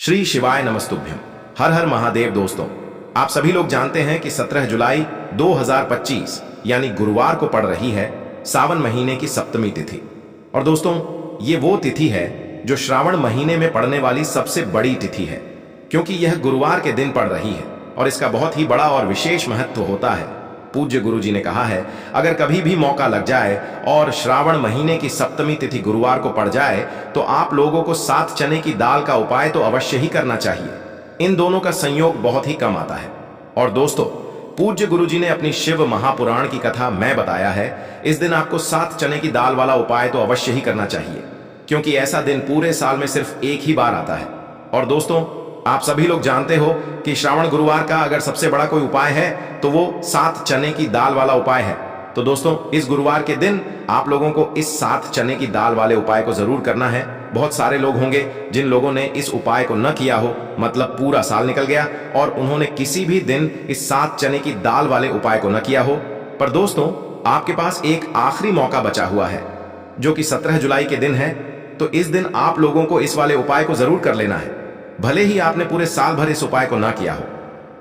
श्री शिवाय नमस्तुभ्यम। हर हर महादेव। दोस्तों, आप सभी लोग जानते हैं कि 17 जुलाई 2025 यानी गुरुवार को पड़ रही है सावन महीने की सप्तमी तिथि। और दोस्तों, ये वो तिथि है जो श्रावण महीने में पड़ने वाली सबसे बड़ी तिथि है, क्योंकि यह गुरुवार के दिन पड़ रही है और इसका बहुत ही बड़ा और विशेष महत्व होता है। पूज्य गुरु जी ने कहा है, अगर कभी भी मौका लग जाए और श्रावण महीने की सप्तमी तिथि गुरुवार को पड़ जाए तो आप लोगों को 7 चने की दाल का उपाय तो अवश्य ही करना चाहिए। इन दोनों का संयोग बहुत ही कम आता है। और दोस्तों, पूज्य गुरु जी ने अपनी शिव महापुराण की कथा में बताया है, इस दिन आपको 7 चने की दाल वाला उपाय तो अवश्य ही करना चाहिए, क्योंकि ऐसा दिन पूरे साल में सिर्फ एक ही बार आता है। और दोस्तों, आप सभी लोग जानते हो कि श्रावण गुरुवार का अगर सबसे बड़ा कोई उपाय है तो वो 7 चने की दाल वाला उपाय है। तो दोस्तों, इस गुरुवार के दिन आप लोगों को इस 7 चने की दाल वाले उपाय को जरूर करना है। बहुत सारे लोग होंगे जिन लोगों ने इस उपाय को न किया हो, मतलब पूरा साल निकल गया और उन्होंने किसी भी दिन इस 7 चने की दाल वाले उपाय को न किया हो। पर दोस्तों, आपके पास एक आखिरी मौका बचा हुआ है, जो कि 17 जुलाई के दिन है। तो इस दिन आप लोगों को इस वाले उपाय को जरूर कर लेना है। भले ही आपने पूरे साल भर इस उपाय को ना किया हो,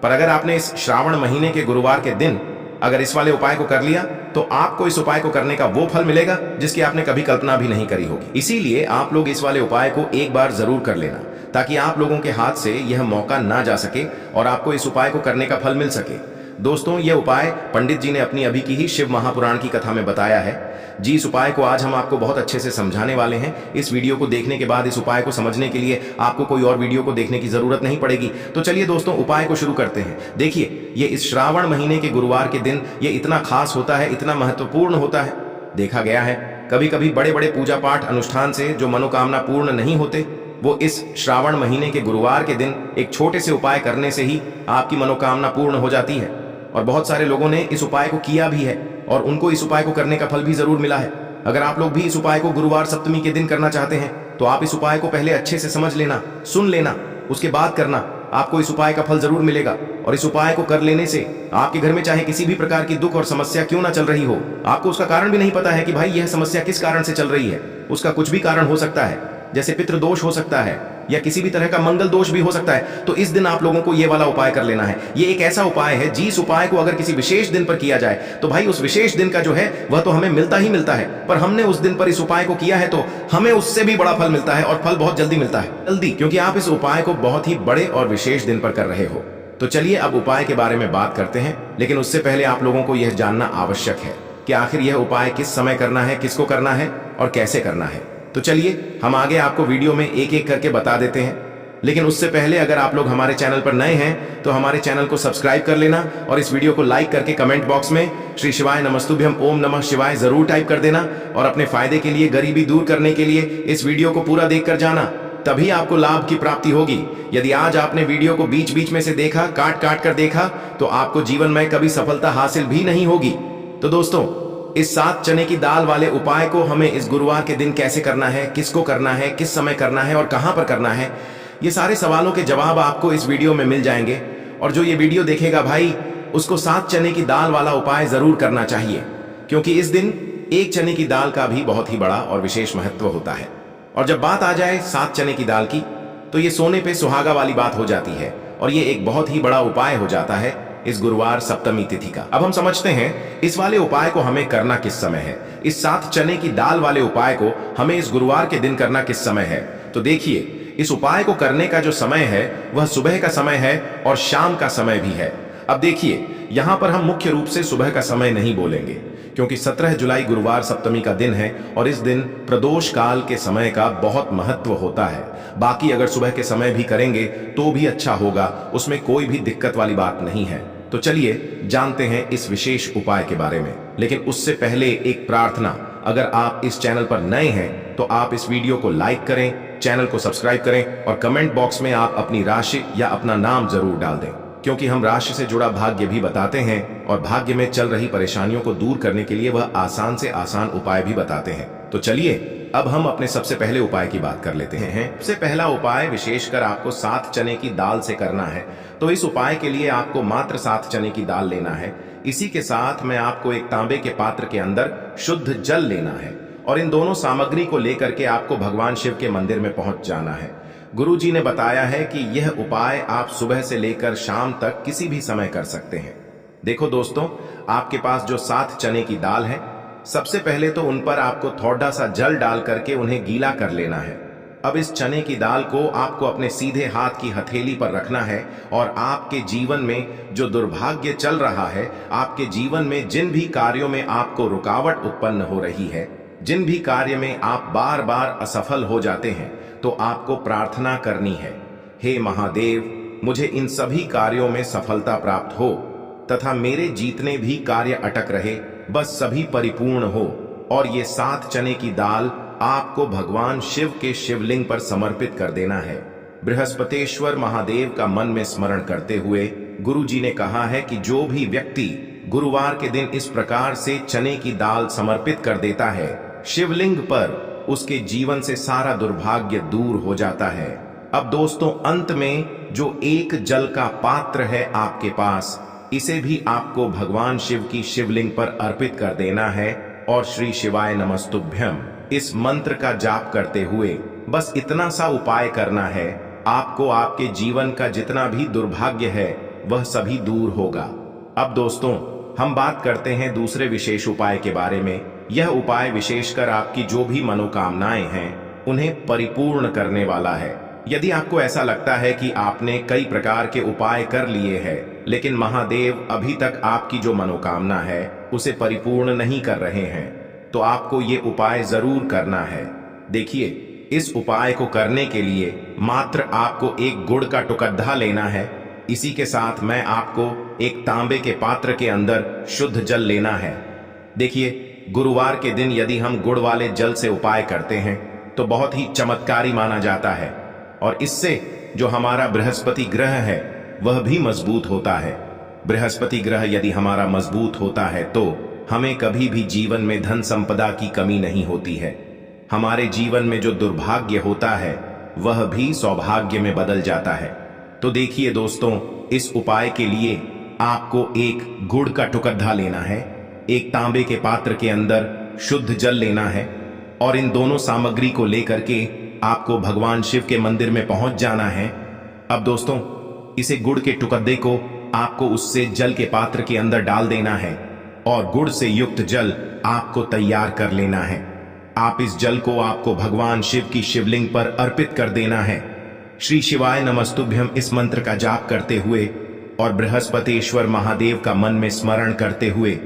पर अगर आपने इस श्रावण महीने के गुरुवार के दिन अगर इस वाले उपाय को कर लिया तो आपको इस उपाय को करने का वो फल मिलेगा जिसकी आपने कभी कल्पना भी नहीं करी होगी। इसीलिए आप लोग इस वाले उपाय को एक बार जरूर कर लेना, ताकि आप लोगों के हाथ से यह मौका ना जा सके और आपको इस उपाय को करने का फल मिल सके। दोस्तों, यह उपाय पंडित जी ने अपनी अभी की ही शिव महापुराण की कथा में बताया है जी। इस उपाय को आज हम आपको बहुत अच्छे से समझाने वाले हैं। इस वीडियो को देखने के बाद इस उपाय को समझने के लिए आपको कोई और वीडियो को देखने की जरूरत नहीं पड़ेगी। तो चलिए दोस्तों, उपाय को शुरू करते हैं। देखिए, ये इस श्रावण महीने के गुरुवार के दिन ये इतना खास होता है, इतना महत्वपूर्ण होता है। देखा गया है कभी कभी बड़े बड़े पूजा पाठ अनुष्ठान से जो मनोकामना पूर्ण नहीं होते, वो इस श्रावण महीने के गुरुवार के दिन एक छोटे से उपाय करने से ही आपकी मनोकामना पूर्ण हो जाती है। और बहुत सारे लोगों ने इस उपाय को किया भी है और उनको इस उपाय को करने का फल भी जरूर मिला है। अगर आप लोग भी इस उपाय को गुरुवार सप्तमी के दिन करना चाहते हैं तो आप इस उपाय को पहले अच्छे से समझ लेना, सुन लेना, उसके बाद करना। आपको इस उपाय का फल जरूर मिलेगा। और इस उपाय को कर लेने से आपके घर में चाहे किसी भी प्रकार की दुख और समस्या क्यों ना चल रही हो, आपको उसका कारण भी नहीं पता है कि भाई यह समस्या किस कारण से चल रही है। उसका कुछ भी कारण हो सकता है, जैसे पितृदोष हो सकता है या किसी भी तरह का मंगल दोष भी हो सकता है। तो इस दिन आप लोगों को ये वाला उपाय कर लेना है। ये एक ऐसा उपाय है जिस उपाय को अगर किसी विशेष दिन पर किया जाए तो भाई उस विशेष दिन का जो है वह तो हमें मिलता ही मिलता है, पर हमने उस दिन पर इस उपाय को किया है तो हमें उससे भी बड़ा फल मिलता है, और फल बहुत जल्दी मिलता है। जल्दी, क्योंकि आप इस उपाय को बहुत ही बड़े और विशेष दिन पर कर रहे हो। तो चलिए अब उपाय के बारे में बात करते हैं, लेकिन उससे पहले आप लोगों को यह जानना आवश्यक है कि आखिर यह उपाय किस समय करना है, किसको करना है और कैसे करना है। तो चलिए हम आगे आपको वीडियो में एक एक करके बता देते हैं। लेकिन उससे पहले अगर आप लोग हमारे चैनल पर नए हैं तो हमारे चैनल को सब्सक्राइब कर लेना और इस वीडियो को लाइक करके कमेंट बॉक्स में श्री शिवाय नमस्तुभ्यम ओम नमः शिवाय जरूर टाइप कर देना। और अपने फायदे के लिए, गरीबी दूर करने के लिए इस वीडियो को पूरा देखकर जाना, तभी आपको लाभ की प्राप्ति होगी। यदि आज आपने वीडियो को बीच बीच में से देखा, काट काट कर देखा, तो आपको जीवन में कभी सफलता हासिल भी नहीं होगी। तो दोस्तों, इस 7 चने की दाल वाले उपाय को हमें इस गुरुवार के दिन कैसे करना है, किसको करना है, किस समय करना है और कहां पर करना है, ये सारे सवालों के जवाब आपको इस वीडियो में मिल जाएंगे। और जो ये वीडियो देखेगा भाई, उसको 7 चने की दाल वाला उपाय जरूर करना चाहिए, क्योंकि इस दिन एक चने की दाल का भी बहुत ही बड़ा और विशेष महत्व होता है। और जब बात आ जाए 7 चने की दाल की, तो ये सोने पे सुहागा वाली बात हो जाती है और ये एक बहुत ही बड़ा उपाय हो जाता है इस गुरुवार सप्तमी तिथि का। अब हम समझते हैं इस वाले उपाय को हमें करना किस समय है। इस 7 चने की दाल वाले उपाय को हमें इस गुरुवार के दिन करना किस समय है। तो देखिए, इस उपाय को करने का जो समय है वह सुबह का समय है और शाम का समय भी है। अब देखिए, यहां पर हम मुख्य रूप से सुबह का समय नहीं बोलेंगे, क्योंकि 17 जुलाई गुरुवार सप्तमी का दिन है और इस दिन प्रदोष काल के समय का बहुत महत्व होता है। बाकी अगर सुबह के समय भी करेंगे तो भी अच्छा होगा, उसमें कोई भी दिक्कत वाली बात नहीं है। तो चलिए जानते हैं इस विशेष उपाय के बारे में। लेकिन उससे पहले एक प्रार्थना, अगर आप इस चैनल पर नए हैं तो आप इस वीडियो को लाइक करें, चैनल को सब्सक्राइब करें और कमेंट बॉक्स में आप अपनी राशि या अपना नाम जरूर डाल दें, क्योंकि हम राशि से जुड़ा भाग्य भी बताते हैं और भाग्य में चल रही परेशानियों को दूर करने के लिए वह आसान से आसान उपाय भी बताते हैं। तो चलिए अब हम अपने सबसे पहले उपाय की बात कर लेते हैं। सबसे पहला उपाय विशेषकर आपको 7 चने की दाल से करना है। तो इस उपाय के लिए आपको मात्र 7 चने की दाल लेना है। इसी के साथ में आपको एक तांबे के पात्र के अंदर शुद्ध जल लेना है और इन दोनों सामग्री को लेकर के आपको भगवान शिव के मंदिर में पहुंच जाना है। गुरुजी ने बताया है कि यह उपाय आप सुबह से लेकर शाम तक किसी भी समय कर सकते हैं। देखो दोस्तों, आपके पास जो 7 चने की दाल है, सबसे पहले तो उन पर आपको थोड़ा सा जल डाल करके उन्हें गीला कर लेना है। अब इस चने की दाल को आपको अपने सीधे हाथ की हथेली पर रखना है और आपके जीवन में जो दुर्भाग्य चल रहा है, आपके जीवन में जिन भी कार्यों में आपको रुकावट उत्पन्न हो रही है, जिन भी कार्य में आप बार बार असफल हो जाते हैं, तो आपको प्रार्थना करनी है, हे महादेव, मुझे इन सभी कार्यों में सफलता प्राप्त हो तथा मेरे जितने भी कार्य अटक रहे बस सभी परिपूर्ण हो। और ये 7 चने की दाल आपको भगवान शिव के शिवलिंग पर समर्पित कर देना है। बृहस्पतेश्वर महादेव का मन में स्मरण करते हुए गुरुजी ने कहा है कि जो भी व्यक्ति गुरुवार के दिन इस प्रकार से चने की दाल समर्पित कर देता है शिवलिंग पर, उसके जीवन से सारा दुर्भाग्य दूर हो जाता है। अब दोस्तों, अंत में जो एक जल का पात्र है आपके पास, इसे भी आपको भगवान शिव की शिवलिंग पर अर्पित कर देना है और श्री शिवाय नमस्तुभ्यम इस मंत्र का जाप करते हुए बस इतना सा उपाय करना है, आपको आपके जीवन का जितना भी दुर्भाग्य है वह सभी दूर होगा। अब दोस्तों, हम बात करते हैं दूसरे विशेष उपाय के बारे में। यह उपाय विशेषकर आपकी जो भी मनोकामनाएं हैं उन्हें परिपूर्ण करने वाला है। यदि आपको ऐसा लगता है कि आपने कई प्रकार के उपाय कर लिए हैं, लेकिन महादेव अभी तक आपकी जो मनोकामना है उसे परिपूर्ण नहीं कर रहे हैं, तो आपको ये उपाय जरूर करना है। देखिए, इस उपाय को करने के लिए मात्र आपको एक गुड़ का टुकड़ा लेना है। इसी के साथ मैं आपको एक तांबे के पात्र के अंदर शुद्ध जल लेना है। देखिए, गुरुवार के दिन यदि हम गुड़ वाले जल से उपाय करते हैं तो बहुत ही चमत्कारी माना जाता है और इससे जो हमारा बृहस्पति ग्रह है वह भी मजबूत होता है। बृहस्पति ग्रह यदि हमारा मजबूत होता है तो हमें कभी भी जीवन में धन संपदा की कमी नहीं होती है। हमारे जीवन में जो दुर्भाग्य होता है वह भी सौभाग्य में बदल जाता है। तो देखिए दोस्तों, इस उपाय के लिए आपको एक गुड़ का टुकड़ा लेना है, एक तांबे के पात्र के अंदर शुद्ध जल लेना है और इन दोनों सामग्री को लेकर के आपको भगवान शिव के मंदिर में पहुंच जाना है। अब दोस्तों, इसे गुड़ के टुकड़े को आपको उससे जल के पात्र के अंदर डाल देना है और गुड़ से युक्त जल आपको तैयार कर लेना है। आप इस जल को आपको भगवान शिव की शिवलिंग पर अर्पित कर देना है। श्री शिवाय नमस्तुभ्यम इस मंत्र का जाप करते हुए और बृहस्पतेश्वर महादेव का मन में स्मरण करते हुए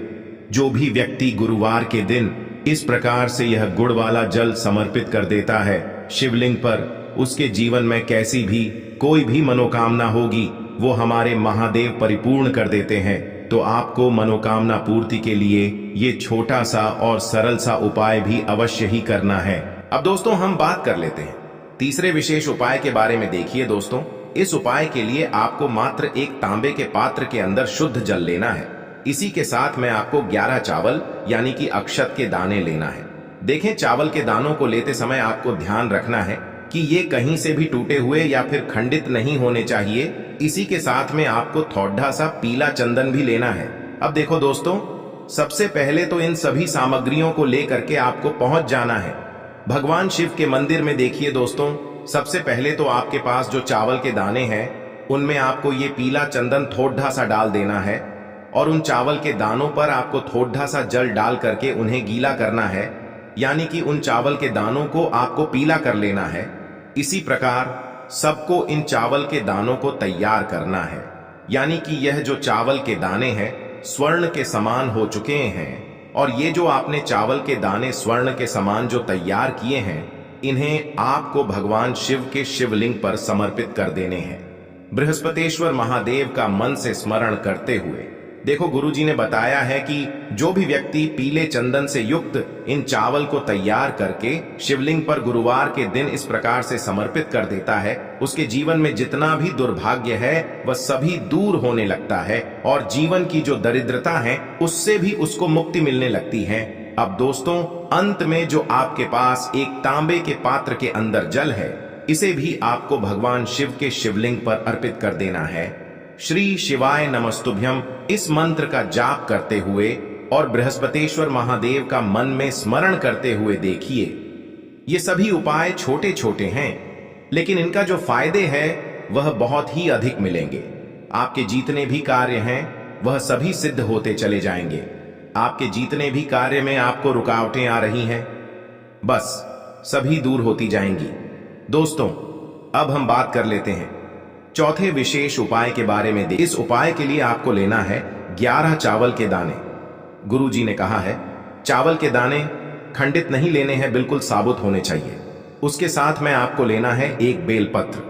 जो भी व्यक्ति गुरुवार के दिन इस प्रकार से यह गुड़ वाला जल समर्पित कर देता है शिवलिंग पर, उसके जीवन में कैसी भी कोई भी मनोकामना होगी वो हमारे महादेव परिपूर्ण कर देते हैं। तो आपको मनोकामना पूर्ति के लिए ये छोटा सा और सरल सा उपाय भी अवश्य ही करना है। अब दोस्तों, हम बात कर लेते हैं तीसरे विशेष उपाय के बारे में। देखिए दोस्तों, इस उपाय के लिए आपको मात्र एक तांबे के पात्र के अंदर शुद्ध जल लेना है। इसी के साथ में आपको 11 चावल यानी कि अक्षत के दाने लेना है। देखें, चावल के दानों को लेते समय आपको ध्यान रखना है कि ये कहीं से भी टूटे हुए या फिर खंडित नहीं होने चाहिए। इसी के साथ में आपको थोड़ा सा पीला चंदन भी लेना है। अब देखो दोस्तों, सबसे पहले तो इन सभी सामग्रियों को लेकर के आपको पहुंच जाना है भगवान शिव के मंदिर में। देखिए दोस्तों, सबसे पहले तो आपके पास जो चावल के दाने हैं उनमें आपको ये पीला चंदन थोड़ा सा डाल देना है और उन चावल के दानों पर आपको थोड़ा सा जल डाल करके उन्हें गीला करना है, यानी कि उन चावल के दानों को आपको पीला कर लेना है। इसी प्रकार सबको इन चावल के दानों को तैयार करना है, यानी कि यह जो चावल के दाने हैं स्वर्ण के समान हो चुके हैं और ये जो आपने चावल के दाने स्वर्ण के समान जो तैयार किए हैं, इन्हें आपको भगवान शिव के शिवलिंग पर समर्पित कर देने हैं बृहस्पतेश्वर महादेव का मन से स्मरण करते हुए। देखो, गुरुजी ने बताया है कि जो भी व्यक्ति पीले चंदन से युक्त इन चावल को तैयार करके शिवलिंग पर गुरुवार के दिन इस प्रकार से समर्पित कर देता है, उसके जीवन में जितना भी दुर्भाग्य है वह सभी दूर होने लगता है और जीवन की जो दरिद्रता है उससे भी उसको मुक्ति मिलने लगती है। अब दोस्तों, अंत में जो आपके पास एक तांबे के पात्र के अंदर जल है, इसे भी आपको भगवान शिव के शिवलिंग पर अर्पित कर देना है। श्री शिवाय नमस्तुभ्यम इस मंत्र का जाप करते हुए और बृहस्पतेश्वर महादेव का मन में स्मरण करते हुए देखिए, ये सभी उपाय छोटे छोटे हैं, लेकिन इनका जो फायदे है वह बहुत ही अधिक मिलेंगे। आपके जितने भी कार्य हैं वह सभी सिद्ध होते चले जाएंगे। आपके जितने भी कार्य में आपको रुकावटें आ रही हैं, बस सभी दूर होती जाएंगी। दोस्तों, अब हम बात कर लेते हैं चौथे विशेष उपाय के बारे में। इस उपाय के लिए आपको लेना है 11 चावल के दाने। गुरुजी ने कहा है चावल के दाने खंडित नहीं लेने हैं, बिल्कुल साबुत होने चाहिए। उसके साथ में आपको लेना है एक बेलपत्र।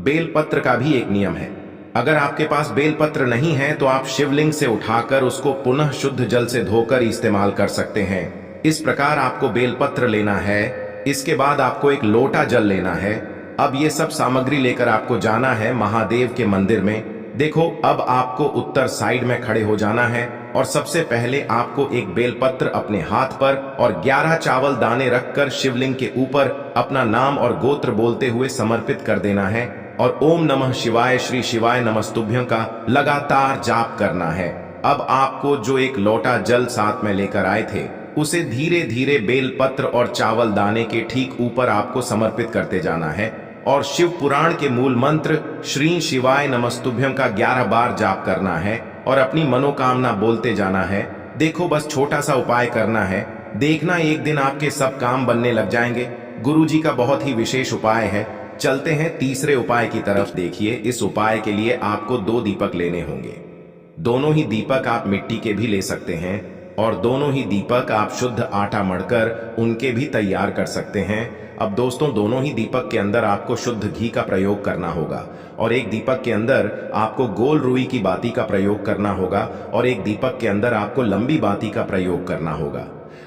बेलपत्र का भी एक नियम है, अगर आपके पास बेलपत्र नहीं है तो आप शिवलिंग से उठाकर उसको पुनः शुद्ध जल से धोकर इस्तेमाल कर सकते हैं। इस प्रकार आपको बेलपत्र लेना है। इसके बाद आपको एक लोटा जल लेना है। अब ये सब सामग्री लेकर आपको जाना है महादेव के मंदिर में। देखो, अब आपको उत्तर साइड में खड़े हो जाना है और सबसे पहले आपको एक बेलपत्र अपने हाथ पर और 11 चावल दाने रखकर शिवलिंग के ऊपर अपना नाम और गोत्र बोलते हुए समर्पित कर देना है और ओम नमः शिवाय श्री शिवाय नमस्तुभ्यं का लगातार जाप करना है। अब आपको जो एक लोटा जल साथ में लेकर आए थे उसे धीरे धीरे बेलपत्र और चावल दाने के ठीक ऊपर आपको समर्पित करते जाना है और शिव पुराण के मूल मंत्र श्री शिवाय नमस्तुभ्यं का 11 बार जाप करना है और अपनी मनोकामना बोलते जाना है। देखो, बस छोटा सा उपाय करना है, देखना एक दिन आपके सब काम बनने लग जाएंगे। गुरुजी का बहुत ही विशेष उपाय है। चलते हैं तीसरे उपाय की तरफ। देखिए, इस उपाय के लिए आपको 2 दीपक लेने होंगे। दोनों ही दीपक आप मिट्टी के भी ले सकते हैं और दोनों ही दीपक आप शुद्ध आटा मढ़कर उनके भी तैयार कर सकते हैं। अब दोस्तों, दोनों ही दीपक के अंदर आपको शुद्ध घी का प्रयोग करना होगा और एक दीपक के अंदर आपको गोल रुई की बाती का प्रयोग करना होगा और एक दीपक के अंदर आपको लंबी बाती का प्रयोग करना होगा।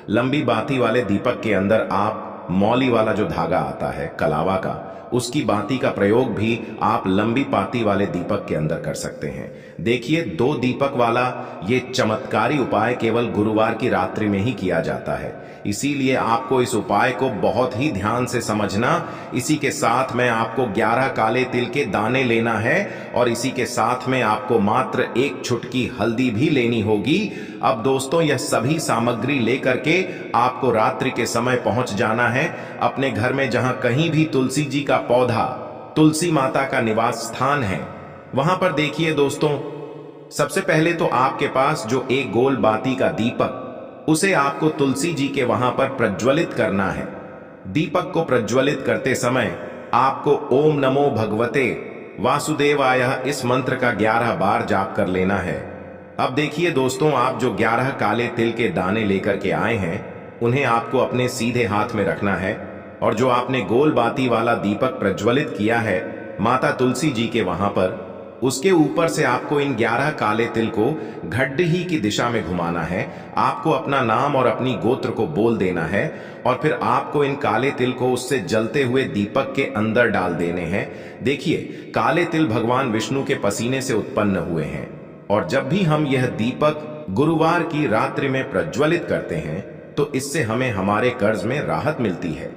लंबी बाती वाले दीपक के अंदर आप मौली वाला जो धागा आता है कलावा का, उसकी बाती का प्रयोग भी आप लंबी बाती वाले दीपक के अंदर कर सकते हैं। देखिए, 2 दीपक वाला ये चमत्कारी उपाय केवल गुरुवार की रात्रि में ही किया जाता है, इसीलिए आपको इस उपाय को बहुत ही ध्यान से समझना। इसी के साथ में आपको 11 काले तिल के दाने लेना है और इसी के साथ में आपको मात्र 1 चुटकी हल्दी भी लेनी होगी। अब दोस्तों, यह सभी सामग्री लेकर के आपको रात्रि के समय पहुंच जाना है अपने घर में, जहां कहीं भी तुलसी जी का पौधा, तुलसी माता का निवास स्थान है, वहां पर देखिए दोस्तों, सबसे पहले तो आपके पास जो एक गोल बाती का दीपक, उसे आपको तुलसी जी के वहां पर प्रज्वलित करना है। दीपक को प्रज्वलित करते समय आपको ओम नमो भगवते वासुदेवाय इस मंत्र का 11 बार जाप कर लेना है। अब देखिए दोस्तों, आप जो 11 काले तिल के दाने लेकर के आए हैं उन्हें आपको अपने सीधे हाथ में रखना है और जो आपने गोल बाती वाला दीपक प्रज्वलित किया है माता तुलसी जी के वहां पर, उसके ऊपर से आपको इन 11 काले तिल को घड्डी की दिशा में घुमाना है। आपको अपना नाम और अपनी गोत्र को बोल देना है और फिर आपको इन काले तिल को उससे जलते हुए दीपक के अंदर डाल देने हैं। देखिए, काले तिल भगवान विष्णु के पसीने से उत्पन्न हुए हैं और जब भी हम यह दीपक गुरुवार की रात्रि में प्रज्वलित करते हैं तो इससे हमें हमारे कर्ज में राहत मिलती है,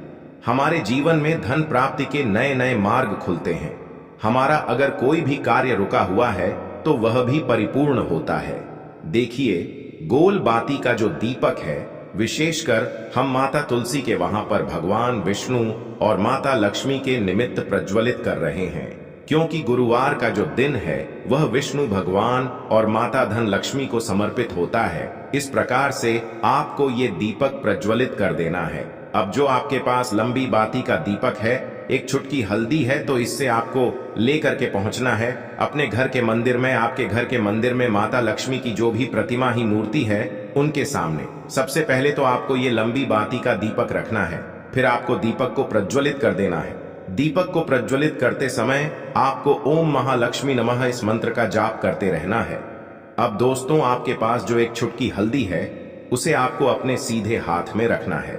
हमारे जीवन में धन प्राप्ति के नए नए मार्ग खुलते हैं, हमारा अगर कोई भी कार्य रुका हुआ है तो वह भी परिपूर्ण होता है। देखिए, गोल बाती का जो दीपक है, विशेषकर हम माता तुलसी के वहां पर भगवान विष्णु और माता लक्ष्मी के निमित्त प्रज्वलित कर रहे हैं, क्योंकि गुरुवार का जो दिन है वह विष्णु भगवान और माता धन लक्ष्मी को समर्पित होता है। इस प्रकार से आपको ये दीपक प्रज्वलित कर देना है। अब जो आपके पास लंबी बाती का दीपक है, एक चुटकी हल्दी है, तो इससे आपको लेकर के पहुंचना है अपने घर के मंदिर में। आपके घर के मंदिर में माता लक्ष्मी की जो भी प्रतिमा ही मूर्ति है उनके सामने सबसे पहले तो आपको ये लंबी बाती का दीपक रखना है, फिर आपको दीपक को प्रज्वलित कर देना है। दीपक को प्रज्वलित करते समय आपको ओम महालक्ष्मी नमः इस मंत्र का जाप करते रहना है। अब दोस्तों, आपके पास जो एक चुटकी हल्दी है उसे आपको अपने सीधे हाथ में रखना है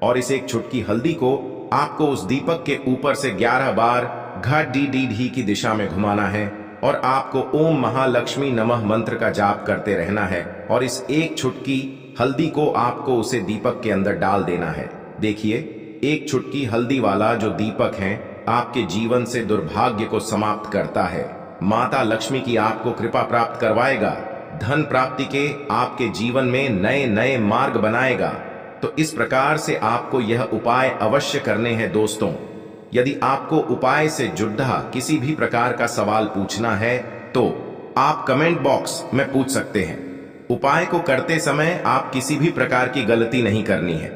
और इस एक चुटकी हल्दी को आपको उस दीपक के ऊपर से 11 बार घड़ी की दिशा में घुमाना है और आपको ओम महालक्ष्मी नमः मंत्र का जाप करते रहना है और इस एक चुटकी हल्दी को आपको उसे दीपक के अंदर डाल देना है। देखिए, एक चुटकी हल्दी वाला जो दीपक है आपके जीवन से दुर्भाग्य को समाप्त करता है, माता लक्ष्मी की आपको कृपा प्राप्त करवाएगा, धन प्राप्ति के आपके जीवन में नए नए मार्ग बनाएगा। तो इस प्रकार से आपको यह उपाय अवश्य करने हैं दोस्तों। यदि आपको उपाय से जुड़ा किसी भी प्रकार का सवाल पूछना है तो आप कमेंट बॉक्स में पूछ सकते हैं। उपाय को करते समय आप किसी भी प्रकार की गलती नहीं करनी है।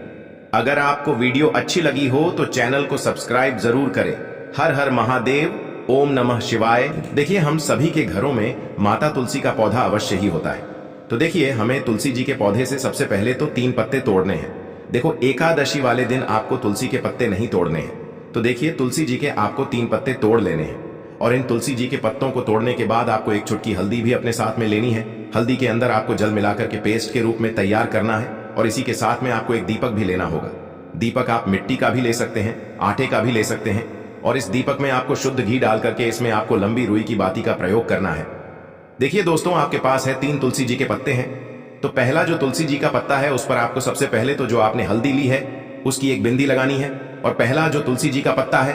अगर आपको वीडियो अच्छी लगी हो तो चैनल को सब्सक्राइब जरूर करें। हर हर महादेव, ओम नमः शिवाय। देखिए, हम सभी के घरों में माता तुलसी का पौधा अवश्य ही होता है। तो देखिए, हमें तुलसी जी के पौधे से सबसे पहले तो 3 पत्ते तोड़ने हैं। देखो, एकादशी वाले दिन आपको तुलसी के पत्ते नहीं तोड़ने हैं। तो देखिए, तुलसी जी के आपको 3 पत्ते तोड़ लेने हैं और इन तुलसी जी के पत्तों को तोड़ने के बाद आपको एक चुटकी हल्दी भी अपने साथ में लेनी है। हल्दी के अंदर आपको जल मिलाकर के पेस्ट के रूप में तैयार करना है और इसी के साथ में आपको एक दीपक भी लेना होगा। दीपक आप मिट्टी का भी ले सकते हैं, आटे का भी ले सकते हैं और इस दीपक में आपको शुद्ध घी डाल करके इसमें आपको लंबी रुई की बाती का प्रयोग करना है। देखिए दोस्तों, आपके पास है 3 तुलसी जी के पत्ते हैं। तो पहला जो तुलसी जी का पत्ता है उस पर आपको सबसे पहले तो जो आपने हल्दी ली है उसकी एक बिंदी लगानी है। और पहला जो तुलसी जी का पत्ता है,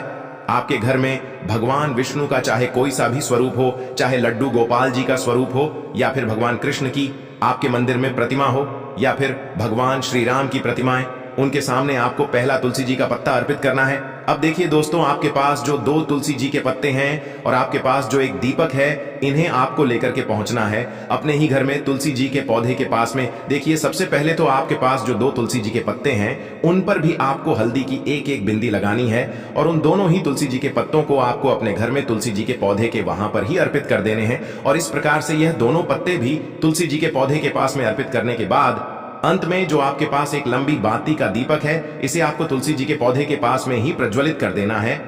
आपके घर में भगवान विष्णु का चाहे कोई सा भी स्वरूप हो, चाहे लड्डू गोपाल जी का स्वरूप हो या फिर भगवान कृष्ण की आपके मंदिर में प्रतिमा हो या फिर भगवान श्री राम की प्रतिमाएं, उनके सामने आपको पहला तुलसी जी का पत्ता अर्पित करना है। अब देखिए दोस्तों, आपके पास जो 2 तुलसी जी के पत्ते हैं और आपके पास जो एक दीपक है, इन्हें आपको लेकर के पहुंचना है अपने ही घर में तुलसी जी के पौधे के पास में। देखिए, सबसे पहले तो आपके पास जो 2 तुलसी जी के पत्ते हैं उन पर भी आपको हल्दी की एक बिंदी लगानी है और उन दोनों ही तुलसी जी के पत्तों को आपको अपने घर में तुलसी जी के पौधे के वहां पर ही अर्पित कर देने हैं। और इस प्रकार से यह दोनों पत्ते भी तुलसी जी के पौधे के पास में अर्पित करने के बाद अंत में जो आपके पास एक लंबी बाती का दीपक है, इसे आपको तुलसी जी के पौधे के पास में ही प्रज्वलित कर देना है।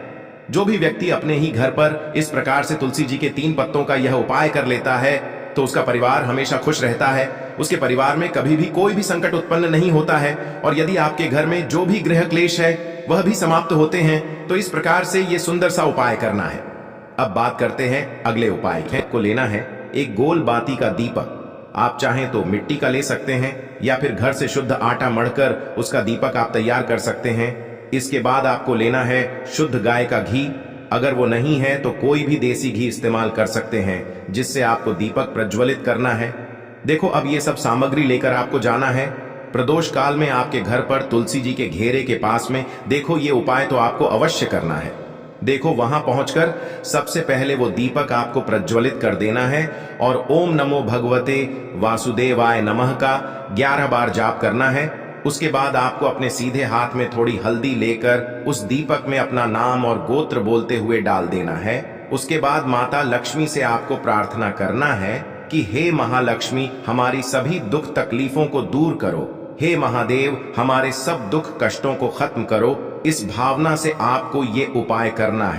जो भी व्यक्ति अपने ही घर पर इस प्रकार से तुलसी जी के 3 पत्तों का यह उपाय कर लेता है तो उसका परिवार हमेशा खुश रहता है। उसके परिवार में कभी भी कोई भी संकट उत्पन्न नहीं होता है और यदि आपके घर में जो भी गृह क्लेश है वह भी समाप्त होते हैं। तो इस प्रकार से यह सुंदर सा उपाय करना है। अब बात करते हैं अगले उपाय की। आपको लेना है एक गोल बाती का दीपक। आप चाहें तो मिट्टी का ले सकते हैं या फिर घर से शुद्ध आटा मढ़कर उसका दीपक आप तैयार कर सकते हैं। इसके बाद आपको लेना है शुद्ध गाय का घी। अगर वो नहीं है तो कोई भी देसी घी इस्तेमाल कर सकते हैं जिससे आपको दीपक प्रज्वलित करना है। देखो, अब ये सब सामग्री लेकर आपको जाना है प्रदोष काल में आपके घर पर तुलसी जी के घेरे के पास में। देखो, ये उपाय तो आपको अवश्य करना है। देखो, वहां पहुंचकर सबसे पहले वो दीपक आपको प्रज्वलित कर देना है और ओम नमो भगवते वासुदेवाय नमः का 11 बार जाप करना है। उसके बाद आपको अपने सीधे हाथ में थोड़ी हल्दी लेकर उस दीपक में अपना नाम और गोत्र बोलते हुए डाल देना है। उसके बाद माता लक्ष्मी से आपको प्रार्थना करना है कि हे महालक्ष्मी, हमारी सभी दुख तकलीफों को दूर करो। हे महादेव, हमारे सब दुख कष्टों को खत्म करो। इस भावना से आपको ये उपाय करना है।